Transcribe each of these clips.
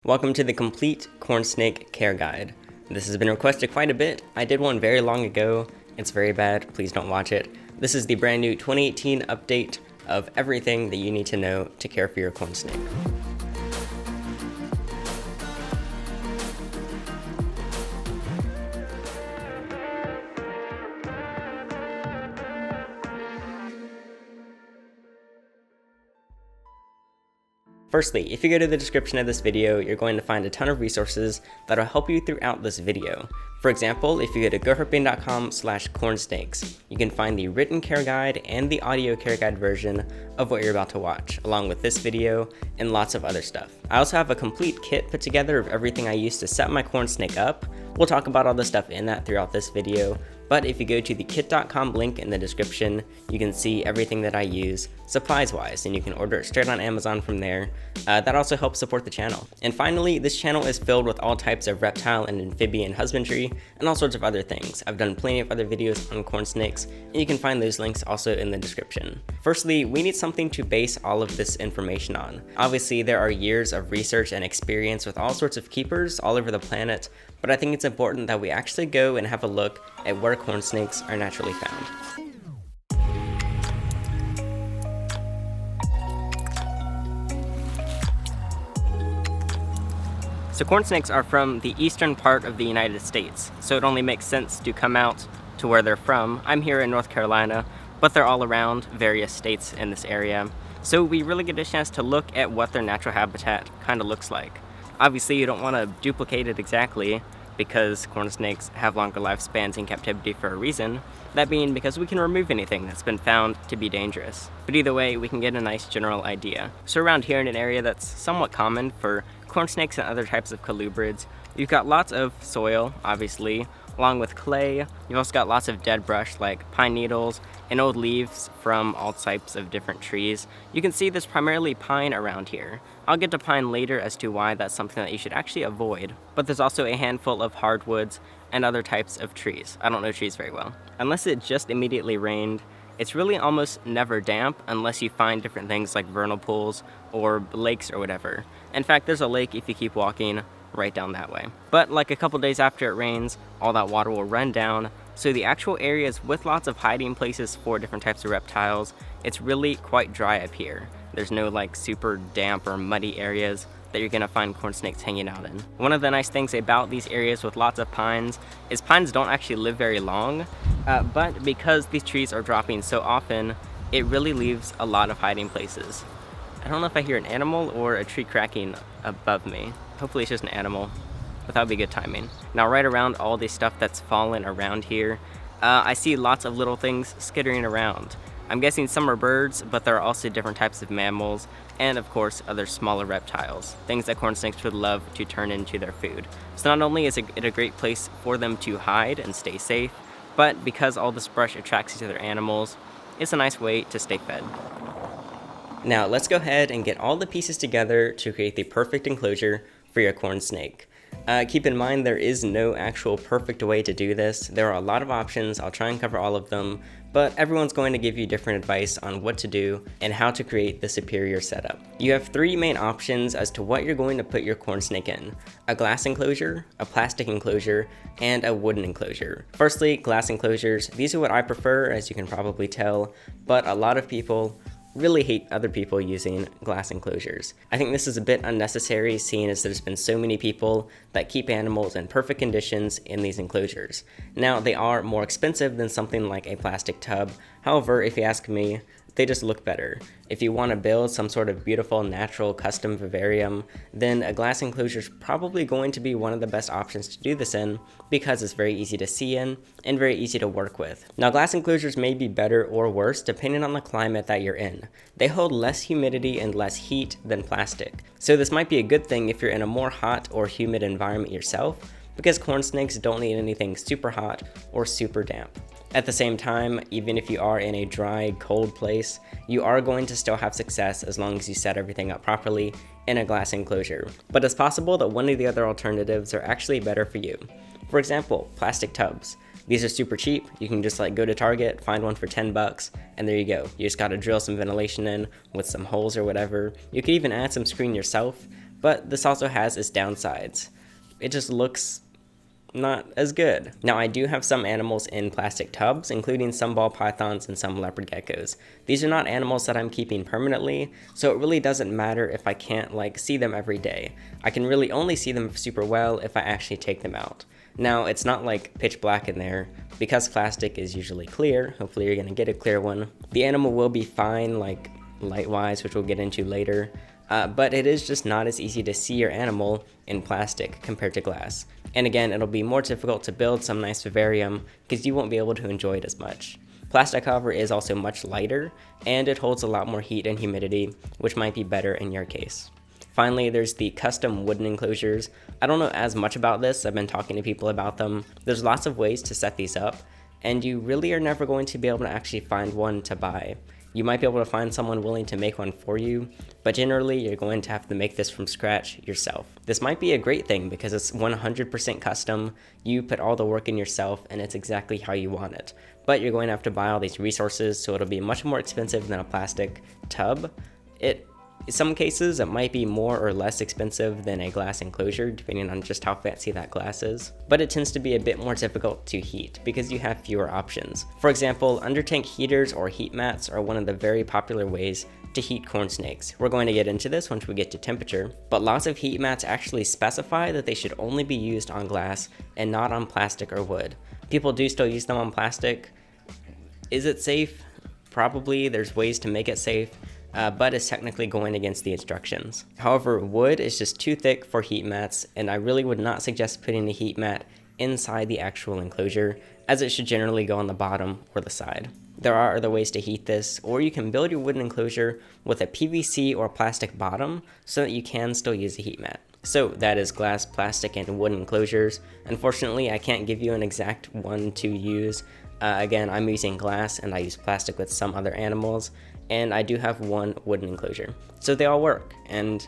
Welcome to the Complete Corn Snake Care Guide. This has been requested quite a bit. I did one very long ago. It's very bad. Please don't watch it. This is the brand new 2018 update of everything that you need to know to care for your corn snake. Firstly, if you go to the description of this video, you're going to find a ton of resources that'll help you throughout this video. For example, if you go to goherping.com/cornsnakes, you can find the written care guide and the audio care guide version of what you're about to watch, along with this video and lots of other stuff. I also have a complete kit put together of everything I use to set my corn snake up. We'll talk about all the stuff in that throughout this video, but if you go to the kit.com link in the description, you can see everything that I use supplies-wise, and you can order it straight on Amazon from there. That also helps support the channel. And finally, this channel is filled with all types of reptile and amphibian husbandry, and all sorts of other things. I've done plenty of other videos on corn snakes, and you can find those links also in the description. Firstly, we need something to base all of this information on. Obviously, there are years of research and experience with all sorts of keepers all over the planet, but I think it's important that we actually go and have a look at where corn snakes are naturally found. So corn snakes are from the eastern part of the United States, so it only makes sense to come out to where they're from. I'm here in North Carolina, but they're all around various states in this area. So we really get a chance to look at what their natural habitat kind of looks like. Obviously, you don't want to duplicate it exactly, because corn snakes have longer lifespans in captivity for a reason, that being because we can remove anything that's been found to be dangerous. But either way, we can get a nice general idea. So around here in an area that's somewhat common for corn snakes and other types of colubrids, you've got lots of soil, obviously, along with clay. You've also got lots of dead brush like pine needles and old leaves from all types of different trees. You can see there's primarily pine around here. I'll get to pine later as to why that's something that you should actually avoid, but there's also a handful of hardwoods and other types of trees. I don't know trees very well. Unless it just immediately rained, it's really almost never damp unless you find different things like vernal pools or lakes or whatever. In fact, there's a lake if you keep walking right down that way. But like a couple days after it rains, all that water will run down, so the actual areas with lots of hiding places for different types of reptiles, it's really quite dry up here. There's no like super damp or muddy areas that you're gonna find corn snakes hanging out in. One of the nice things about these areas with lots of pines is pines don't actually live very long, but because these trees are dropping so often, it really leaves a lot of hiding places. I don't know if I hear an animal or a tree cracking above me. Hopefully it's just an animal, but that would be good timing. Now right around all this stuff that's fallen around here, I see lots of little things skittering around. I'm guessing some are birds, but there are also different types of mammals, and of course other smaller reptiles, things that corn snakes would love to turn into their food. So not only is it a great place for them to hide and stay safe, but because all this brush attracts these other animals, it's a nice way to stay fed. Now let's go ahead and get all the pieces together to create the perfect enclosure for your corn snake. Keep in mind there is no actual perfect way to do this. There are a lot of options. I'll try and cover all of them, but everyone's going to give you different advice on what to do and how to create the superior setup. You have three main options as to what you're going to put your corn snake in: a glass enclosure, a plastic enclosure, and a wooden enclosure. Firstly, glass enclosures. These are what I prefer, as you can probably tell, but a lot of people really hate other people using glass enclosures. I think this is a bit unnecessary, seeing as there's been so many people that keep animals in perfect conditions in these enclosures. Now, they are more expensive than something like a plastic tub. However, if you ask me, they just look better. If you want to build some sort of beautiful natural custom vivarium, then a glass enclosure is probably going to be one of the best options to do this in, because it's very easy to see in and very easy to work with. Now, glass enclosures may be better or worse depending on the climate that you're in. They hold less humidity and less heat than plastic, so this might be a good thing if you're in a more hot or humid environment yourself, because corn snakes don't need anything super hot or super damp. At the same time, even if you are in a dry, cold place, you are going to still have success as long as you set everything up properly in a glass enclosure. But it's possible that one of the other alternatives are actually better for you. For example, plastic tubs. These are super cheap. You can just go to Target, find one for 10 bucks, and there you go. You just gotta drill some ventilation in with some holes or whatever. You could even add some screen yourself, but this also has its downsides. It just looks not as good. Now, I do have some animals in plastic tubs, including some ball pythons and some leopard geckos. These are not animals that I'm keeping permanently, so it really doesn't matter if I can't see them every day. I can really only see them super well if I actually take them out. Now, it's not pitch black in there. Because plastic is usually clear, hopefully you're gonna get a clear one, the animal will be fine, light-wise, which we'll get into later. But it is just not as easy to see your animal in plastic compared to glass. And again, it'll be more difficult to build some nice vivarium because you won't be able to enjoy it as much. Plastic, however, is also much lighter, and it holds a lot more heat and humidity, which might be better in your case. Finally, there's the custom wooden enclosures. I don't know as much about this, I've been talking to people about them. There's lots of ways to set these up, and you really are never going to be able to actually find one to buy. You might be able to find someone willing to make one for you, but generally you're going to have to make this from scratch yourself. This might be a great thing because it's 100% custom, you put all the work in yourself, and it's exactly how you want it. But you're going to have to buy all these resources, so it'll be much more expensive than a plastic tub. In some cases, it might be more or less expensive than a glass enclosure, depending on just how fancy that glass is. But it tends to be a bit more difficult to heat because you have fewer options. For example, under-tank heaters or heat mats are one of the very popular ways to heat corn snakes. We're going to get into this once we get to temperature, but lots of heat mats actually specify that they should only be used on glass and not on plastic or wood. People do still use them on plastic. Is it safe? Probably. There's ways to make it safe. But it's technically going against the instructions. However, wood is just too thick for heat mats, and I really would not suggest putting the heat mat inside the actual enclosure, as it should generally go on the bottom or the side. There are other ways to heat this, or you can build your wooden enclosure with a PVC or plastic bottom so that you can still use a heat mat. So that is glass, plastic, and wooden enclosures. Unfortunately, I can't give you an exact one to use. Again, I'm using glass and I use plastic with some other animals, and I do have one wooden enclosure. So they all work, and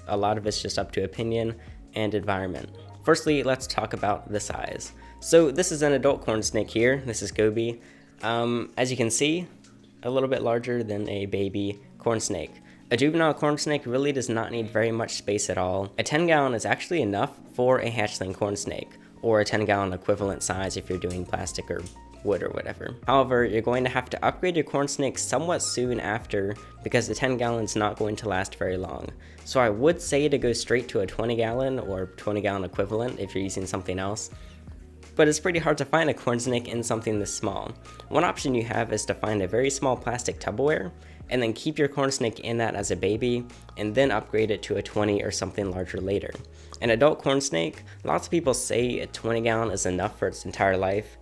a lot of it's just up to opinion and environment. Firstly, let's talk about the size. So this is an adult corn snake here. This is Gobi. As you can see, a little bit larger than a baby corn snake. A juvenile corn snake really does not need very much space at all. A 10-gallon is actually enough for a hatchling corn snake, or a 10-gallon equivalent size if you're doing plastic or wood or whatever. However, you're going to have to upgrade your corn snake somewhat soon after because the 10 gallon's not going to last very long. So I would say to go straight to a 20 gallon or 20 gallon equivalent if you're using something else. But it's pretty hard to find a corn snake in something this small. One option you have is to find a very small plastic Tupperware and then keep your corn snake in that as a baby and then upgrade it to a 20 or something larger later. An adult corn snake, lots of people say a 20 gallon is enough for its entire life.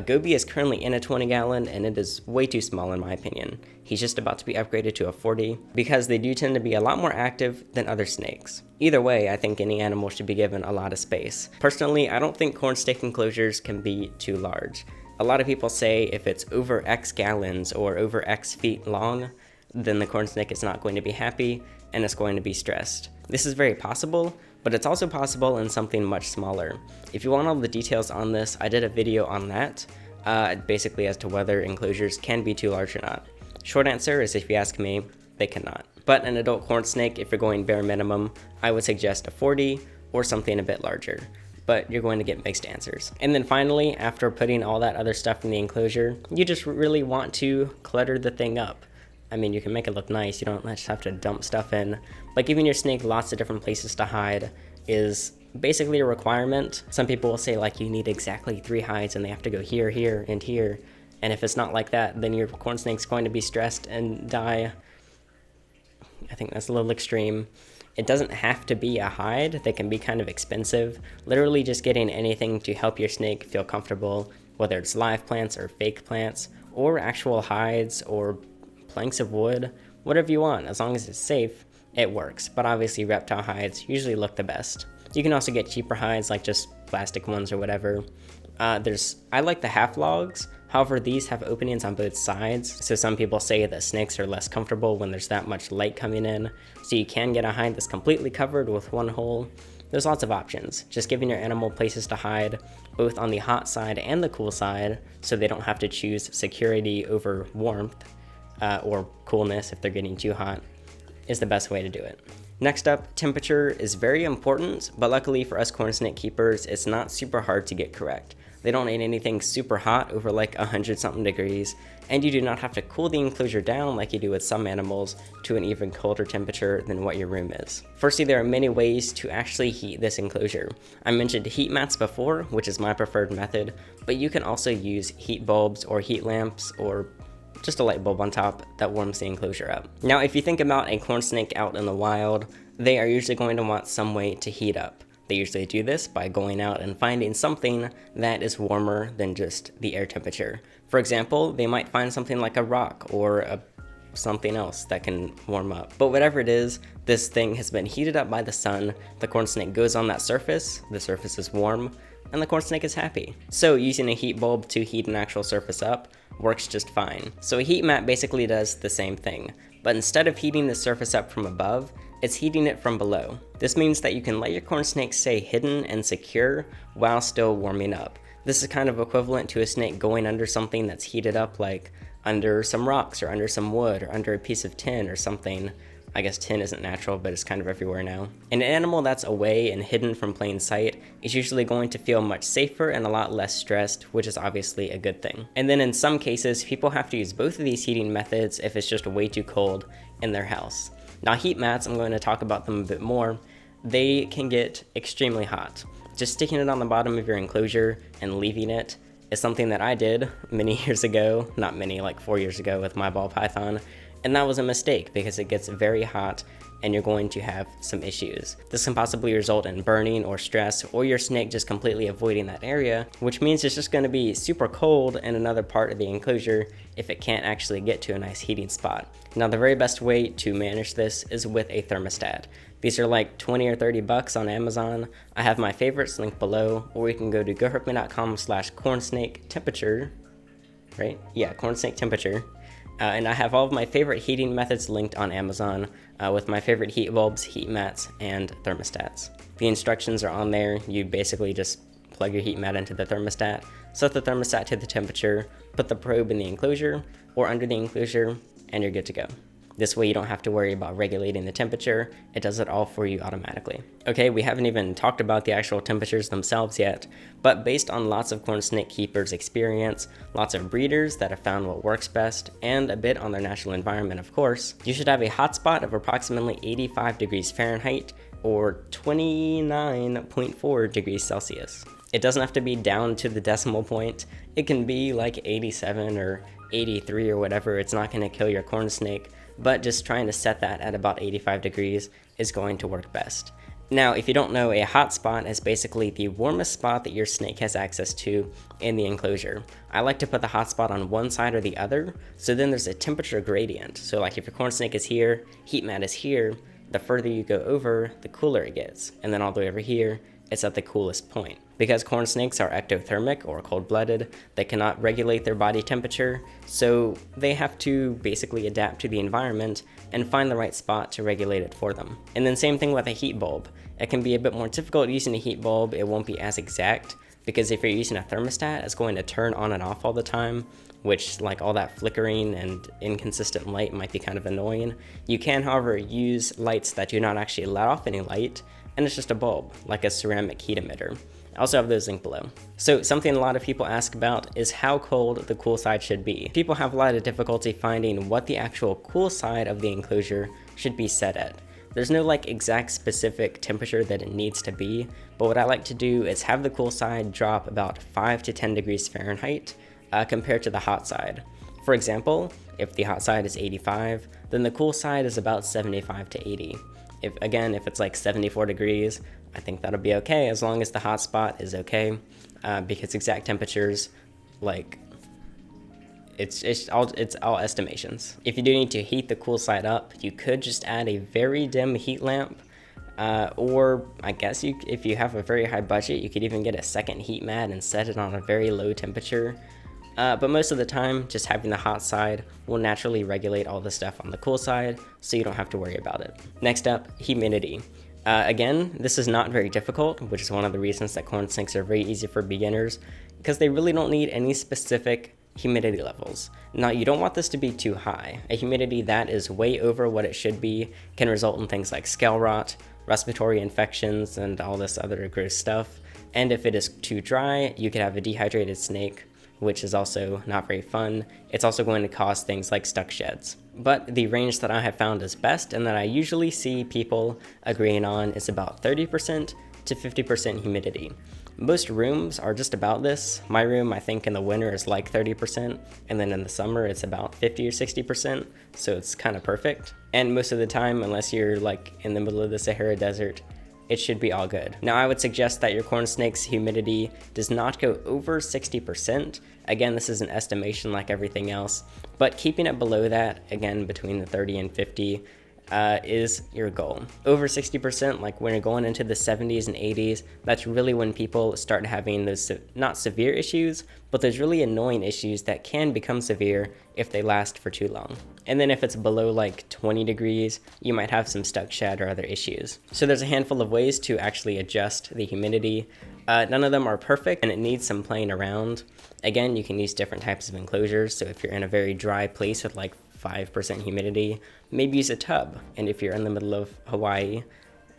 Gobi is currently in a 20 gallon and it is way too small in my opinion. He's just about to be upgraded to a 40 because they do tend to be a lot more active than other snakes. Either way, I think any animal should be given a lot of space. Personally, I don't think corn snake enclosures can be too large. A lot of people say if it's over X gallons or over X feet long, then the corn snake is not going to be happy and it's going to be stressed. This is very possible, but it's also possible in something much smaller. If you want all the details on this, I did a video on that, basically as to whether enclosures can be too large or not. Short answer is, if you ask me, they cannot. But an adult corn snake, if you're going bare minimum, I would suggest a 40 or something a bit larger. But you're going to get mixed answers. And then finally, after putting all that other stuff in the enclosure, you just really want to clutter the thing up. I mean, you can make it look nice, you don't just have to dump stuff in, but giving your snake lots of different places to hide is basically a requirement. Some people will say you need exactly 3 hides and they have to go here, here, and here, and if it's not like that, then your corn snake's going to be stressed and die. I think that's a little extreme. It doesn't have to be a hide, they can be kind of expensive. Literally just getting anything to help your snake feel comfortable, whether it's live plants or fake plants, or actual hides or planks of wood, whatever you want, as long as it's safe, it works. But obviously reptile hides usually look the best. You can also get cheaper hides, like just plastic ones or whatever. I like the half logs, however these have openings on both sides, so some people say that snakes are less comfortable when there's that much light coming in, so you can get a hide that's completely covered with one hole. There's lots of options, just giving your animal places to hide, both on the hot side and the cool side, so they don't have to choose security over warmth, or coolness if they're getting too hot, is the best way to do it. Next up, temperature is very important, but luckily for us corn snake keepers, it's not super hard to get correct. They don't need anything super hot over like 100 something degrees, and you do not have to cool the enclosure down like you do with some animals to an even colder temperature than what your room is. Firstly, there are many ways to actually heat this enclosure. I mentioned heat mats before, which is my preferred method, but you can also use heat bulbs or heat lamps or just a light bulb on top that warms the enclosure up. Now, if you think about a corn snake out in the wild, they are usually going to want some way to heat up. They usually do this by going out and finding something that is warmer than just the air temperature. For example, they might find something like a rock or something else that can warm up. But whatever it is, this thing has been heated up by the sun, the corn snake goes on that surface, the surface is warm, and the corn snake is happy. So using a heat bulb to heat an actual surface up works just fine. So a heat mat basically does the same thing, but instead of heating the surface up from above, it's heating it from below. This means that you can let your corn snake stay hidden and secure while still warming up. This is kind of equivalent to a snake going under something that's heated up, like under some rocks or under some wood or under a piece of tin or something. I guess tin isn't natural, but it's kind of everywhere now. An animal that's away and hidden from plain sight is usually going to feel much safer and a lot less stressed, which is obviously a good thing. And then in some cases, people have to use both of these heating methods if it's just way too cold in their house. Now, heat mats, I'm going to talk about them a bit more. They can get extremely hot. Just sticking it on the bottom of your enclosure and leaving it is something that I did many years ago, not many, like 4 years ago with my ball python. And that was a mistake because it gets very hot and you're going to have some issues. This can possibly result in burning or stress, or your snake just completely avoiding that area, which means it's just going to be super cold in another part of the enclosure if it can't actually get to a nice heating spot. Now, the very best way to manage this is with a thermostat. These are like 20 or 30 bucks on Amazon. I have my favorites linked below, or you can go to gohurtme.com/cornsnake-temperature, right? Yeah, cornsnake temperature. And I have all of my favorite heating methods linked on Amazon with my favorite heat bulbs, heat mats, and thermostats. The instructions are on there. You basically just plug your heat mat into the thermostat, set the thermostat to the temperature, put the probe in the enclosure or under the enclosure, and you're good to go. This way you don't have to worry about regulating the temperature. It does it all for you automatically. Okay, we haven't even talked about the actual temperatures themselves yet, but based on lots of corn snake keepers' experience, lots of breeders that have found what works best, and a bit on their natural environment, of course, you should have a hotspot of approximately 85 degrees Fahrenheit or 29.4 degrees Celsius. It doesn't have to be down to the decimal point. It can be like 87 or 83 or whatever. It's not going to kill your corn snake, but just trying to set that at about 85 degrees is going to work best. Now, if you don't know, a hot spot is basically the warmest spot that your snake has access to in the enclosure. I like to put the hot spot on one side or the other, so then there's a temperature gradient. So like if your corn snake is here, heat mat is here, the further you go over, the cooler it gets. And then all the way over here, it's at the coolest point. Because corn snakes are ectothermic or cold-blooded, they cannot regulate their body temperature, so they have to basically adapt to the environment and find the right spot to regulate it for them. And then same thing with a heat bulb. It can be a bit more difficult using a heat bulb. It won't be as exact, because if you're using a thermostat, it's going to turn on and off all the time, which like all that flickering and inconsistent light might be kind of annoying. You can, however, use lights that do not actually let off any light, and it's just a bulb, like a ceramic heat emitter. I also have those linked below. So something a lot of people ask about is how cold the cool side should be. People have a lot of difficulty finding what the actual cool side of the enclosure should be set at. There's no like exact specific temperature that it needs to be, but what I like to do is have the cool side drop about 5 to 10 degrees Fahrenheit compared to the hot side. For example, if the hot side is 85, then the cool side is about 75 to 80. If it's like 74 degrees, I think that'll be okay as long as the hot spot is okay, because exact temperatures, like, it's all estimations. If you do need to heat the cool side up, you could just add a very dim heat lamp, or I guess if you have a very high budget, you could even get a second heat mat and set it on a very low temperature. But most of the time, just having the hot side will naturally regulate all the stuff on the cool side, so you don't have to worry about it. Next up, humidity. Again, this is not very difficult, which is one of the reasons that corn snakes are very easy for beginners, because they really don't need any specific humidity levels. Now, you don't want this to be too high. A humidity that is way over what it should be can result in things like scale rot, respiratory infections, and all this other gross stuff. And if it is too dry, you could have a dehydrated snake, which is also not very fun. It's also going to cause things like stuck sheds. But the range that I have found is best and that I usually see people agreeing on is about 30% to 50% humidity. Most rooms are just about this. My room, I think in the winter is like 30%, and then in the summer it's about 50 or 60%, so it's kind of perfect. And most of the time, unless you're like in the middle of the Sahara Desert, it should be all good. Now, I would suggest that your corn snake's humidity does not go over 60%. Again, this is an estimation like everything else, but keeping it below that, again, between the 30 and 50, is your goal. Over 60%, like when you're going into the 70s and 80s, that's really when people start having those not severe issues, but those really annoying issues that can become severe if they last for too long. And then if it's below like 20 degrees, you might have some stuck shed or other issues. So there's a handful of ways to actually adjust the humidity. None of them are perfect and it needs some playing around. Again, you can use different types of enclosures. So if you're in a very dry place with like 5% humidity, maybe use a tub. And if you're in the middle of Hawaii,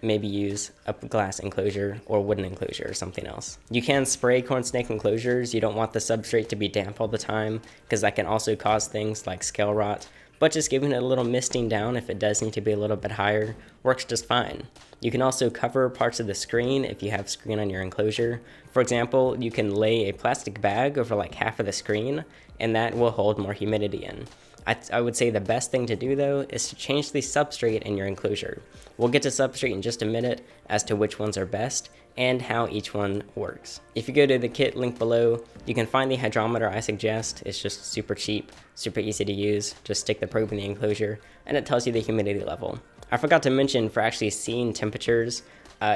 maybe use a glass enclosure or wooden enclosure or something else. You can spray corn snake enclosures. You don't want the substrate to be damp all the time because that can also cause things like scale rot, but just giving it a little misting down if it does need to be a little bit higher works just fine. You can also cover parts of the screen if you have screen on your enclosure. For example, you can lay a plastic bag over like half of the screen and that will hold more humidity in. I would say the best thing to do though is to change the substrate in your enclosure. We'll get to substrate in just a minute as to which ones are best and how each one works. If you go to the kit link below, you can find the hydrometer I suggest. It's just super cheap, super easy to use. Just stick the probe in the enclosure and it tells you the humidity level. I forgot to mention, for actually seeing temperatures,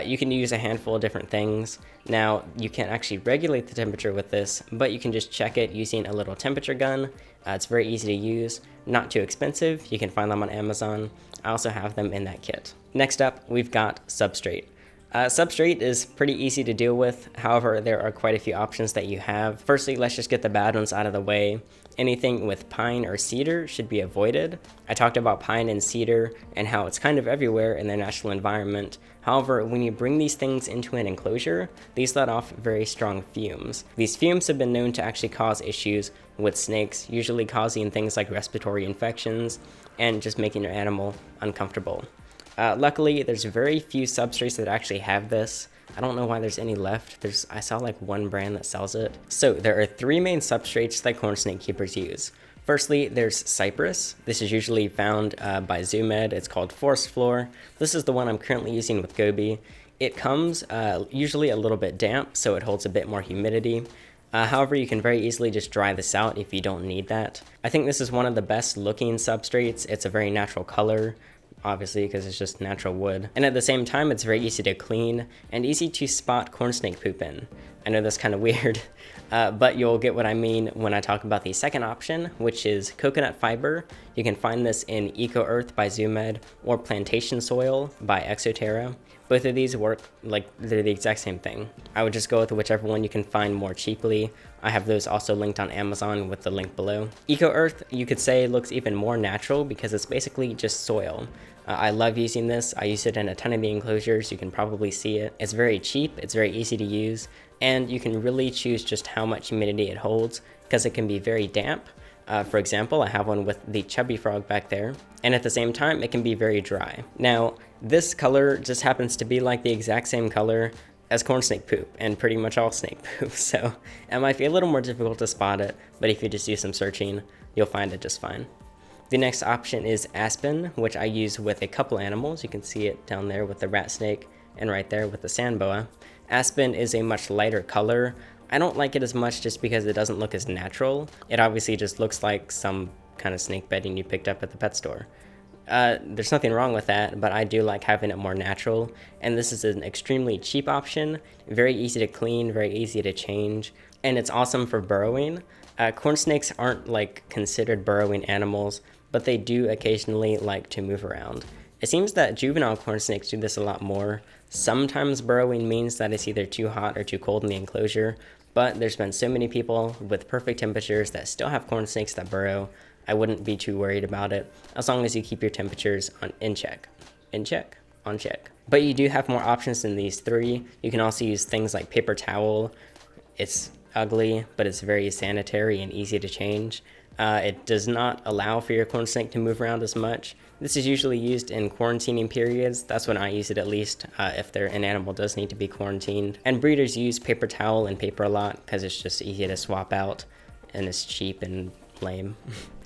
you can use a handful of different things. Now, you can't actually regulate the temperature with this, but you can just check it using a little temperature gun. It's very easy to use, not too expensive. You can find them on Amazon. I also have them in that kit. Next up, we've got substrate. Substrate is pretty easy to deal with. However, there are quite a few options that you have. Firstly, let's just get the bad ones out of the way. Anything with pine or cedar should be avoided. I talked about pine and cedar and how it's kind of everywhere in their natural environment. However, when you bring these things into an enclosure, these let off very strong fumes. These fumes have been known to actually cause issues with snakes, usually causing things like respiratory infections and just making your animal uncomfortable. Luckily, there's very few substrates that actually have this. I don't know why there's any left. I saw like one brand that sells it. So there are three main substrates that corn snake keepers use. Firstly, there's cypress. This is usually found by Zoo Med. It's called Forest Floor. This is the one I'm currently using with Goby. It comes usually a little bit damp, so it holds a bit more humidity. However, you can very easily just dry this out if you don't need that. I think this is one of the best looking substrates. It's a very natural color, obviously, because it's just natural wood. And at the same time, it's very easy to clean and easy to spot corn snake poop in. I know that's kind of weird, but you'll get what I mean when I talk about the second option, which is coconut fiber. You can find this in Eco Earth by Zoo Med or Plantation Soil by Exoterra. Both of these work like they're the exact same thing. I would just go with whichever one you can find more cheaply. I have those also linked on Amazon with the link below. Eco Earth, you could say, looks even more natural because it's basically just soil. I love using this. I use it in a ton of the enclosures. You can probably see it. It's very cheap. It's very easy to use. And you can really choose just how much humidity it holds because it can be very damp. For example, I have one with the chubby frog back there. And at the same time, it can be very dry. Now, this color just happens to be like the exact same color as corn snake poop and pretty much all snake poop. So it might be a little more difficult to spot it, but if you just do some searching, you'll find it just fine. The next option is aspen, which I use with a couple animals. You can see it down there with the rat snake and right there with the sand boa. Aspen is a much lighter color. I don't like it as much just because it doesn't look as natural. It obviously just looks like some kind of snake bedding you picked up at the pet store. There's nothing wrong with that, but I do like having it more natural. And this is an extremely cheap option, very easy to clean, very easy to change, and it's awesome for burrowing. Corn snakes aren't like considered burrowing animals, but they do occasionally like to move around. It seems that juvenile corn snakes do this a lot more. Sometimes burrowing means that it's either too hot or too cold in the enclosure, But there's been so many people with perfect temperatures that still have corn snakes that burrow. I wouldn't be too worried about it as long as you keep your temperatures in check. In check? On check. But you do have more options than these three. You can also use things like paper towel. It's ugly, but it's very sanitary and easy to change. It does not allow for your corn snake to move around as much. This is usually used in quarantining periods. That's when I use it, at least, if an animal does need to be quarantined. And breeders use paper towel and paper a lot because it's just easy to swap out and it's cheap and lame.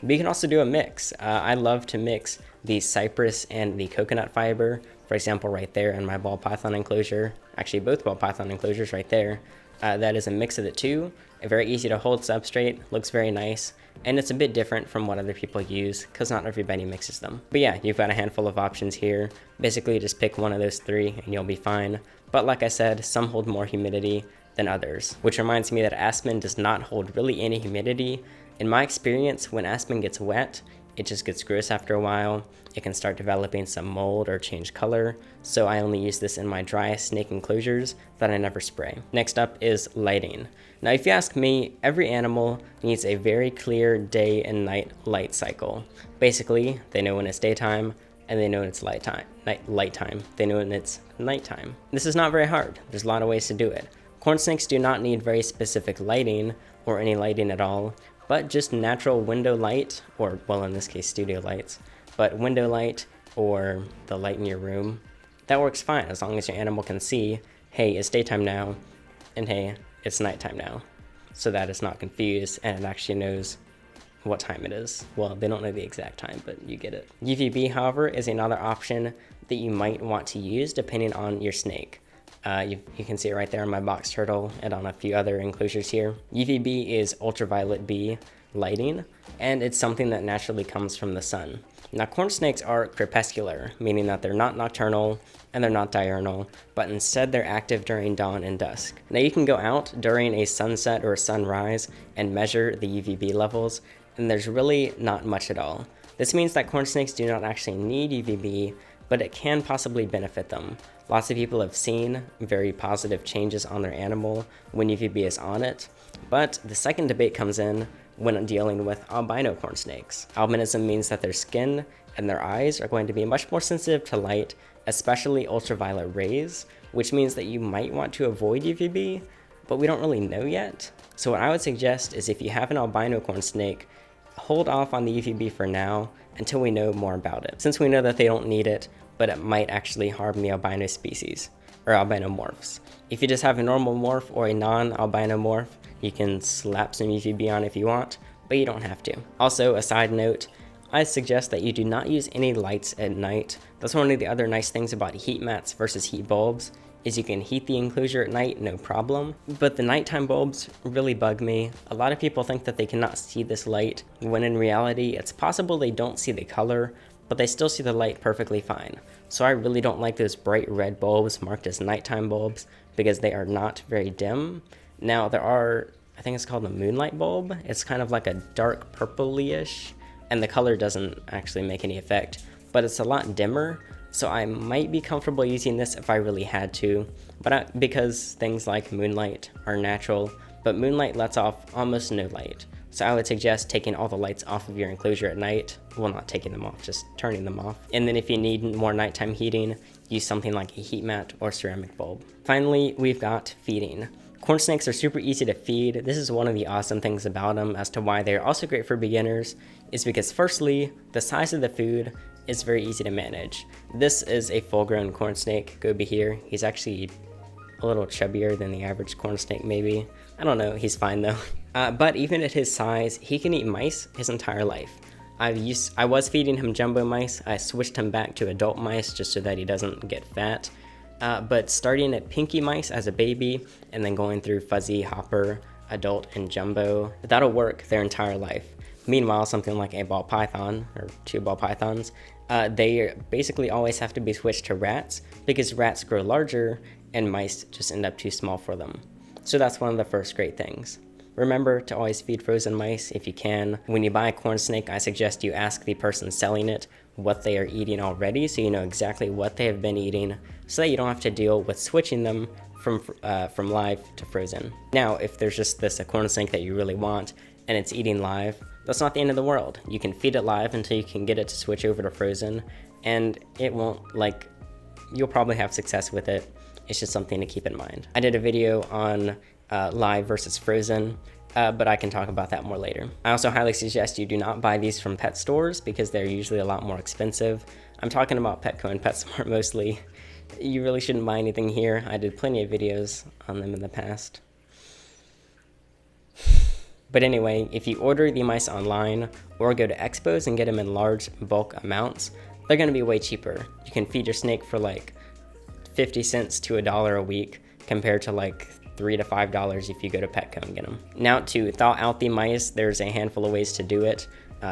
But you can also do a mix. I love to mix the cypress and the coconut fiber. For example, right there in my ball python enclosure, actually both ball python enclosures right there, that is a mix of the two. A very easy to hold substrate, looks very nice, and it's a bit different from what other people use because not everybody mixes them. But yeah, you've got a handful of options here. Basically just pick one of those three and you'll be fine. But like I said, some hold more humidity than others, which reminds me that aspen does not hold really any humidity. In my experience, when aspen gets wet, it just gets gross after a while. It can start developing some mold or change color, so I only use this in my dry snake enclosures that I never spray. Next up is lighting. Now if you ask me, every animal needs a very clear day and night light cycle. Basically, they know when it's daytime and they know when it's light time. They know when it's nighttime. This is not very hard. There's a lot of ways to do it. Corn snakes do not need very specific lighting or any lighting at all, but just natural window light, or well, in this case, studio lights, but window light or the light in your room, that works fine as long as your animal can see, hey, it's daytime now, and hey, it's nighttime now, so that it's not confused and it actually knows what time it is. Well, they don't know the exact time, but you get it. UVB, however, is another option that you might want to use depending on your snake. You can see it right there on my box turtle and on a few other enclosures here. UVB is ultraviolet B lighting, and it's something that naturally comes from the sun. Now, corn snakes are crepuscular, meaning that they're not nocturnal and they're not diurnal, but instead they're active during dawn and dusk. Now, you can go out during a sunset or a sunrise and measure the UVB levels, and there's really not much at all. This means that corn snakes do not actually need UVB, but it can possibly benefit them. Lots of people have seen very positive changes on their animal when UVB is on it, but the second debate comes in when dealing with albino corn snakes. Albinism means that their skin and their eyes are going to be much more sensitive to light, especially ultraviolet rays, which means that you might want to avoid UVB, but we don't really know yet. So what I would suggest is if you have an albino corn snake, hold off on the UVB for now until we know more about it. Since we know that they don't need it, but it might actually harm the albino species, or albino morphs. If you just have a normal morph or a non-albino morph, you can slap some UVB on if you want, but you don't have to. Also, a side note, I suggest that you do not use any lights at night. That's one of the other nice things about heat mats versus heat bulbs, is you can heat the enclosure at night, no problem. But the nighttime bulbs really bug me. A lot of people think that they cannot see this light, when in reality, it's possible they don't see the color, but they still see the light perfectly fine. So I really don't like those bright red bulbs marked as nighttime bulbs because they are not very dim. Now there are, I think it's called a moonlight bulb. It's kind of like a dark purpley-ish, and the color doesn't actually make any effect, but it's a lot dimmer, so I might be comfortable using this if I really had to, but because things like moonlight are natural, but moonlight lets off almost no light. So I would suggest taking all the lights off of your enclosure at night. Well, not taking them off, just turning them off. And then if you need more nighttime heating, use something like a heat mat or ceramic bulb. Finally, we've got feeding. Corn snakes are super easy to feed. This is one of the awesome things about them as to why they're also great for beginners, is because firstly, the size of the food is very easy to manage. This is a full-grown corn snake, Gobi here. He's actually a little chubbier than the average corn snake maybe. I don't know, he's fine though. But even at his size, he can eat mice his entire life. I was feeding him jumbo mice. I switched him back to adult mice just so that he doesn't get fat. But starting at pinky mice as a baby and then going through fuzzy, hopper, adult, and jumbo, that'll work their entire life. Meanwhile, something like a ball python or two ball pythons, they basically always have to be switched to rats because rats grow larger and mice just end up too small for them. So that's one of the first great things. Remember to always feed frozen mice if you can. When you buy a corn snake, I suggest you ask the person selling it what they are eating already so you know exactly what they have been eating so that you don't have to deal with switching them from live to frozen. Now, if there's just this a corn snake that you really want and it's eating live, that's not the end of the world. You can feed it live until you can get it to switch over to frozen, and it won't, like, you'll probably have success with it. It's just something to keep in mind. I did a video on live versus frozen, but I can talk about that more later. I also highly suggest you do not buy these from pet stores because they're usually a lot more expensive. I'm talking about Petco and PetSmart mostly. You really shouldn't buy anything here. I did plenty of videos on them in the past. But anyway, if you order the mice online or go to expos and get them in large bulk amounts, they're gonna be way cheaper. You can feed your snake for like 50 cents to $1 a week compared to like $3 to $5 if you go to Petco and get them. Now, to thaw out the mice, there's a handful of ways to do it.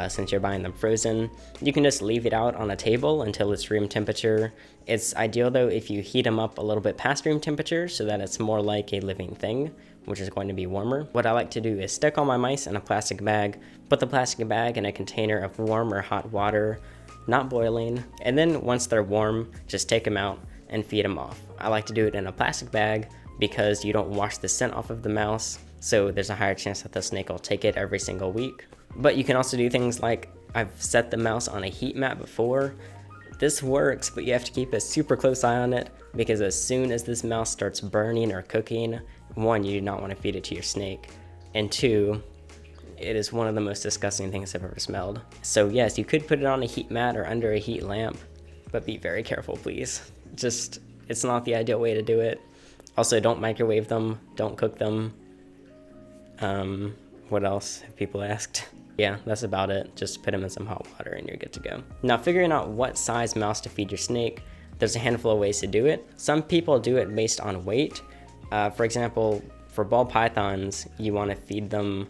Since you're buying them frozen, you can just leave it out on a table until it's room temperature. It's ideal though if you heat them up a little bit past room temperature so that it's more like a living thing, which is going to be warmer. What I like to do is stick all my mice in a plastic bag, put the plastic bag in a container of warm or hot water, not boiling, and then once they're warm, just take them out and feed them off. I like to do it in a plastic bag because you don't wash the scent off of the mouse, so there's a higher chance that the snake will take it every single week. But you can also do things like, I've set the mouse on a heat mat before. This works, but you have to keep a super close eye on it because as soon as this mouse starts burning or cooking, one, you do not want to feed it to your snake, and two, it is one of the most disgusting things I've ever smelled. So yes, you could put it on a heat mat or under a heat lamp, but be very careful, please. It's not the ideal way to do it. Also, don't microwave them, don't cook them. What else have people asked? Yeah, that's about it. Just put them in some hot water and you're good to go. Now, figuring out what size mouse to feed your snake, there's a handful of ways to do it. Some people do it based on weight. For example, for ball pythons, you want to feed them,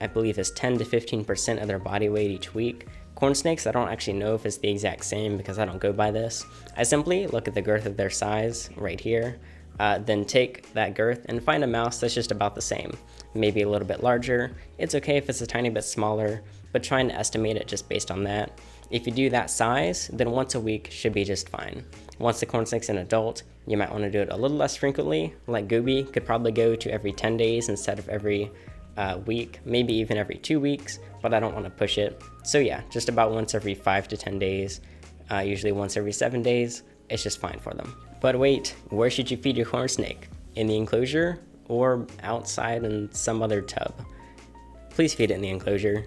I believe it's 10 to 15% of their body weight each week. Corn snakes, I don't actually know if it's the exact same because I don't go by this. I simply look at the girth of their size right here, then take that girth and find a mouse that's just about the same. Maybe a little bit larger. It's okay if it's a tiny bit smaller, but try and estimate it just based on that. If you do that size, then once a week should be just fine. Once the corn snake's an adult, you might want to do it a little less frequently. Like Gooby could probably go to every 10 days instead of every week, maybe even every 2 weeks, but I don't want to push it. So yeah, just about once every 5 to 10 days, usually once every 7 days, it's just fine for them. But wait, where should you feed your corn snake? In the enclosure or outside in some other tub? Please feed it in the enclosure.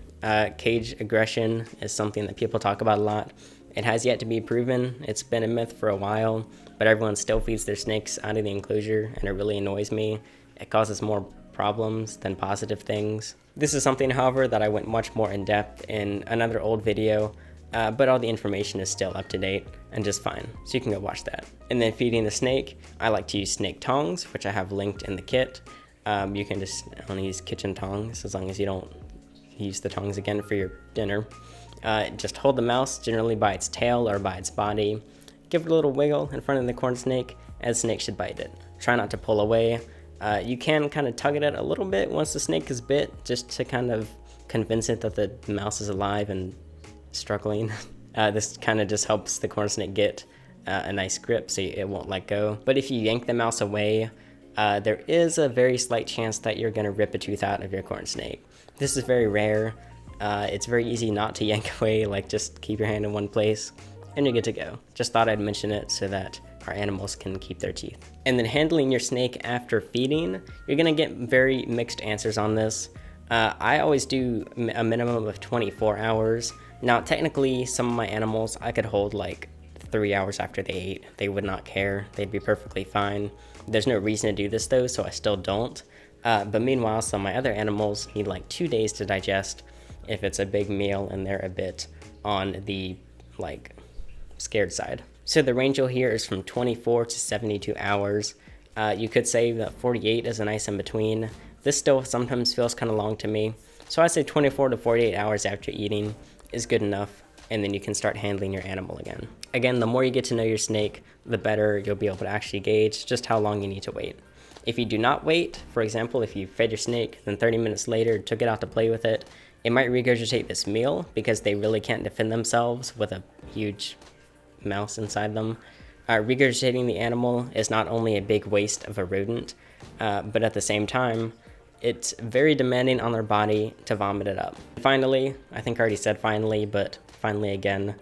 Cage aggression is something that people talk about a lot. It has yet to be proven. It's been a myth for a while, but everyone still feeds their snakes out of the enclosure, and it really annoys me. It causes more problems than positive things. This is something, however, that I went much more in depth in another old video, but all the information is still up to date and just fine, so you can go watch that. And then feeding the snake, I like to use snake tongs, which I have linked in the kit. You can just only use kitchen tongs as long as you don't use the tongs again for your dinner. Just hold the mouse generally by its tail or by its body. Give it a little wiggle in front of the corn snake, and the snake should bite it. Try not to pull away. You can kind of tug at it a little bit once the snake is bit, just to kind of convince it that the mouse is alive and struggling. This kind of just helps the corn snake get a nice grip so it won't let go. But if you yank the mouse away, there is a very slight chance that you're going to rip a tooth out of your corn snake. This is very rare. It's very easy not to yank away, like just keep your hand in one place and you're good to go. Just thought I'd mention it so that our animals can keep their teeth. And then handling your snake after feeding, you're gonna get very mixed answers on this. I always do a minimum of 24 hours. Now, technically, some of my animals I could hold like 3 hours after they ate. They would not care. They'd be perfectly fine. There's no reason to do this though, so I still don't. But meanwhile, some of my other animals need like 2 days to digest if it's a big meal and they're a bit on the like scared side. So the range here is from 24 to 72 hours. You could say that 48 is a nice in between. This still sometimes feels kind of long to me. So I say 24 to 48 hours after eating is good enough, and then you can start handling your animal again. Again, the more you get to know your snake, the better you'll be able to actually gauge just how long you need to wait. If you do not wait, for example, if you fed your snake, then 30 minutes later took it out to play with it, it might regurgitate this meal because they really can't defend themselves with a huge mouse inside them. Regurgitating the animal is not only a big waste of a rodent, but at the same time, it's very demanding on their body to vomit it up. Finally, I think I already said finally, but finally again,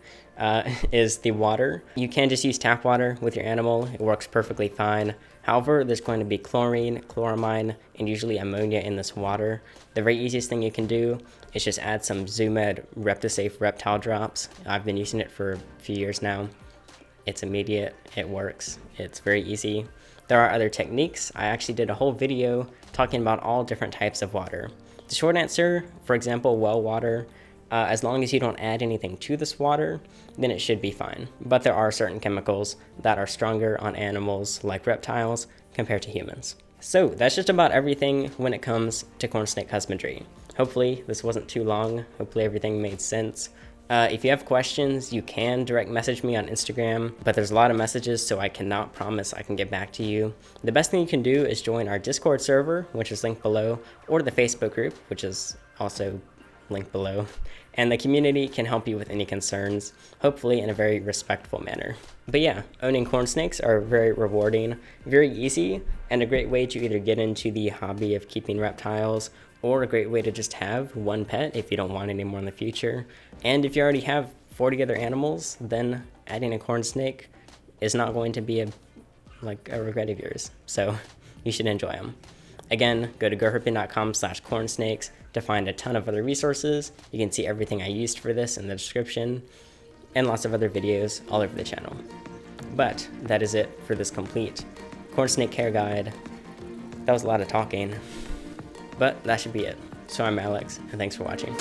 is the water. You can just use tap water with your animal. It works perfectly fine. However, there's going to be chlorine, chloramine, and usually ammonia in this water. The very easiest thing you can do is just add some Zoo Med Reptisafe reptile drops. I've been using it for a few years now. It's immediate, it works, it's very easy. There are other techniques. I actually did a whole video talking about all different types of water. The short answer, for example, well water, as long as you don't add anything to this water, then it should be fine. But there are certain chemicals that are stronger on animals like reptiles compared to humans. So that's just about everything when it comes to corn snake husbandry. Hopefully this wasn't too long. Hopefully everything made sense. If you have questions, you can direct message me on Instagram, but there's a lot of messages, so I cannot promise I can get back to you. The best thing you can do is join our Discord server, which is linked below, or the Facebook group, which is also linked below. And the community can help you with any concerns, hopefully in a very respectful manner. But yeah, owning corn snakes are very rewarding, very easy, and a great way to either get into the hobby of keeping reptiles, or a great way to just have one pet if you don't want any more in the future. And if you already have 40 other animals, then adding a corn snake is not going to be a regret of yours. So you should enjoy them. Again, go to goherping.com/cornsnakes to find a ton of other resources. You can see everything I used for this in the description, and lots of other videos all over the channel. But that is it for this complete corn snake care guide. That was a lot of talking, but that should be it. So I'm Alex, and thanks for watching.